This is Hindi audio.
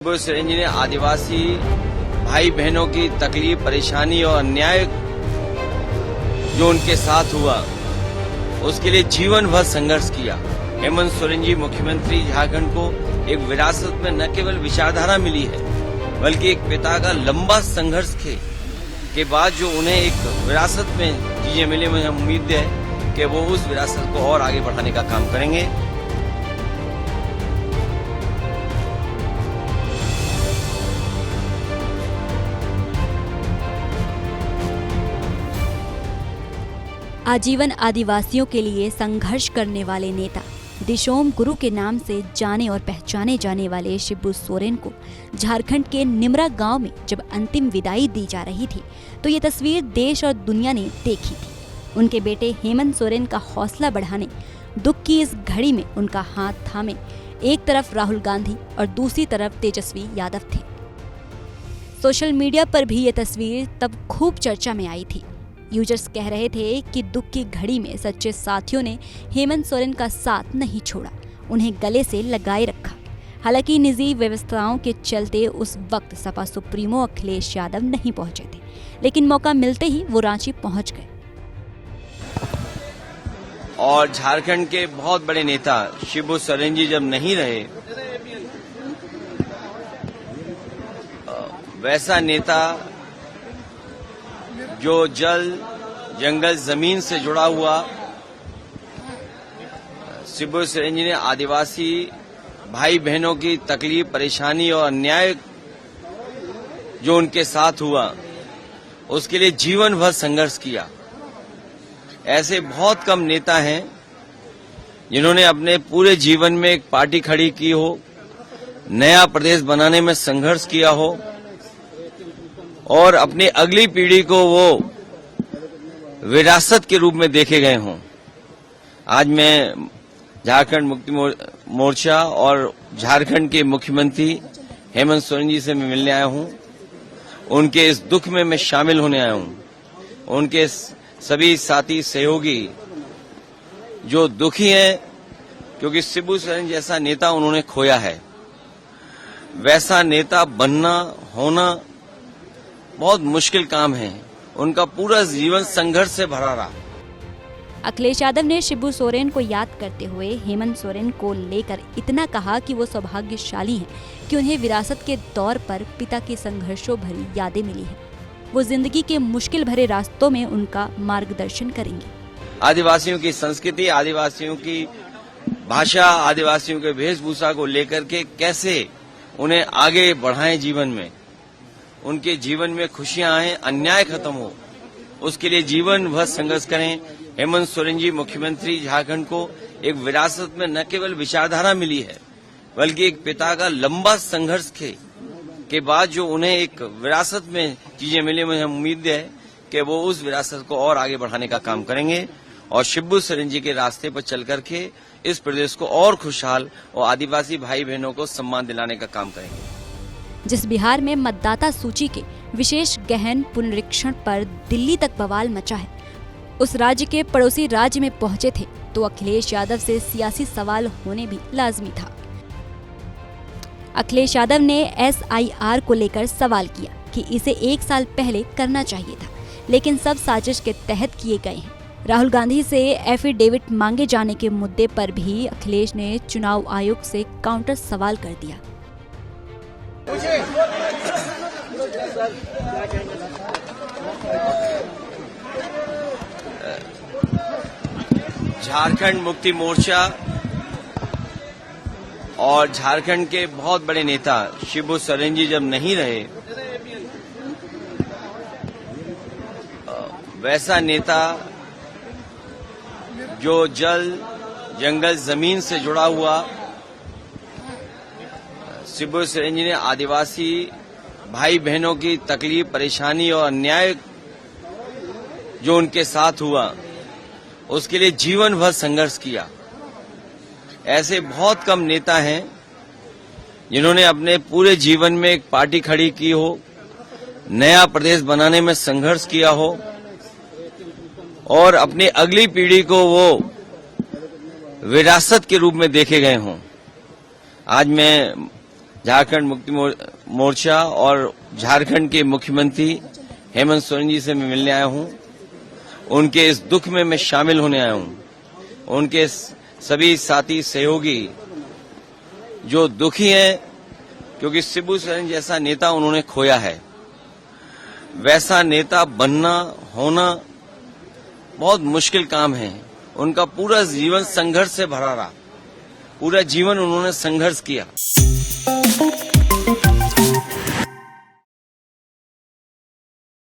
शिबू सोरेन जी ने आदिवासी भाई बहनों की तकलीफ, परेशानी और अन्याय जो उनके साथ हुआ उसके लिए जीवन भर संघर्ष किया। हेमंत सोरेन जी मुख्यमंत्री झारखंड को एक विरासत में न केवल विचारधारा मिली है बल्कि एक पिता का लंबा संघर्ष के बाद जो उन्हें एक विरासत में चीजें मिली, मुझे उम्मीद है कि वो उस विरासत को और आगे बढ़ाने का काम करेंगे। आजीवन आदिवासियों के लिए संघर्ष करने वाले नेता, दिशोम गुरु के नाम से जाने और पहचाने जाने वाले शिबू सोरेन को झारखंड के निमरा गांव में जब अंतिम विदाई दी जा रही थी तो ये तस्वीर देश और दुनिया ने देखी थी। उनके बेटे हेमंत सोरेन का हौसला बढ़ाने, दुख की इस घड़ी में उनका हाथ थामे एक तरफ राहुल गांधी और दूसरी तरफ तेजस्वी यादव थे। सोशल मीडिया पर भी ये तस्वीर तब खूब चर्चा में आई थी। यूजर्स कह रहे थे कि दुख की घड़ी में सच्चे साथियों ने हेमंत सोरेन का साथ नहीं छोड़ा, उन्हें गले से लगाए रखा। हालांकि निजी व्यवस्थाओं के चलते उस वक्त सपा सुप्रीमो अखिलेश यादव नहीं पहुंचे थे, लेकिन मौका मिलते ही वो रांची पहुंच गए। और झारखंड के बहुत बड़े नेता शिबू सोरेन जी जब नहीं रहे, वैसा नेता जो जल, जंगल, जमीन से जुड़ा हुआ, शिबू सोरेन जी ने आदिवासी भाई बहनों की तकलीफ, परेशानी और अन्याय जो उनके साथ हुआ उसके लिए जीवन भर संघर्ष किया। ऐसे बहुत कम नेता हैं जिन्होंने अपने पूरे जीवन में एक पार्टी खड़ी की हो, नया प्रदेश बनाने में संघर्ष किया हो और अपनी अगली पीढ़ी को वो विरासत के रूप में देखे गए हों। आज मैं झारखंड मुक्ति मोर्चा और झारखंड के मुख्यमंत्री हेमंत सोरेन जी से मैं मिलने आया हूं। उनके इस दुख में मैं शामिल होने आया हूं। उनके सभी साथी सहयोगी जो दुखी हैं क्योंकि शिबू सोरेन जैसा नेता उन्होंने खोया है, वैसा नेता बनना, होना बहुत मुश्किल काम है। उनका पूरा जीवन संघर्ष से भरा रहा। अखिलेश यादव ने शिबू सोरेन को याद करते हुए हेमंत सोरेन को लेकर इतना कहा कि वो सौभाग्यशाली हैं कि उन्हें विरासत के दौर पर पिता की संघर्षों भरी यादें मिली हैं। वो जिंदगी के मुश्किल भरे रास्तों में उनका मार्गदर्शन करेंगे। आदिवासियों की संस्कृति, आदिवासियों की भाषा, आदिवासियों के वेशभूषा को लेकर के कैसे उन्हें आगे बढ़ाएं, जीवन में उनके जीवन में खुशियां आए, अन्याय खत्म हो, उसके लिए जीवन भर संघर्ष करें। हेमंत सोरेन जी मुख्यमंत्री झारखंड को एक विरासत में न केवल विचारधारा मिली है बल्कि एक पिता का लंबा संघर्ष के बाद जो उन्हें एक विरासत में चीजें मिली, मुझे उम्मीद है कि वो उस विरासत को और आगे बढ़ाने का काम करेंगे और शिबू सोरेन जी के रास्ते पर चल करके इस प्रदेश को और खुशहाल और आदिवासी भाई बहनों को सम्मान दिलाने का काम करेंगे। जिस बिहार में मतदाता सूची के विशेष गहन पुनरीक्षण पर दिल्ली तक बवाल मचा है, उस राज्य के पड़ोसी राज्य में पहुंचे थे तो अखिलेश यादव से सियासी सवाल होने भी लाजमी था। अखिलेश यादव ने SIR को लेकर सवाल किया कि इसे 1 साल पहले करना चाहिए था, लेकिन सब साजिश के तहत किए गए हैं। राहुल गांधी से एफिडेविट मांगे जाने के मुद्दे पर भी अखिलेश ने चुनाव आयोग से काउंटर सवाल कर दिया। झारखंड मुक्ति मोर्चा और झारखंड के बहुत बड़े नेता शिबू सोरेन जी जब नहीं रहे, वैसा नेता जो जल, जंगल, जमीन से जुड़ा हुआ, शिबू सोरेन जी ने आदिवासी भाई बहनों की तकलीफ, परेशानी और अन्याय जो उनके साथ हुआ उसके लिए जीवन भर संघर्ष किया। ऐसे बहुत कम नेता हैं जिन्होंने अपने पूरे जीवन में एक पार्टी खड़ी की हो, नया प्रदेश बनाने में संघर्ष किया हो और अपनी अगली पीढ़ी को वो विरासत के रूप में देखे गए हों। आज मैं झारखंड मुक्ति मोर्चा और झारखंड के मुख्यमंत्री हेमंत सोरेन जी से मैं मिलने आया हूं। उनके इस दुख में मैं शामिल होने आया हूं। उनके सभी साथी सहयोगी जो दुखी हैं क्योंकि शिबू सोरेन जैसा नेता उन्होंने खोया है, वैसा नेता बनना होना बहुत मुश्किल काम है। उनका पूरा जीवन संघर्ष से भरा रहा, पूरा जीवन उन्होंने संघर्ष किया।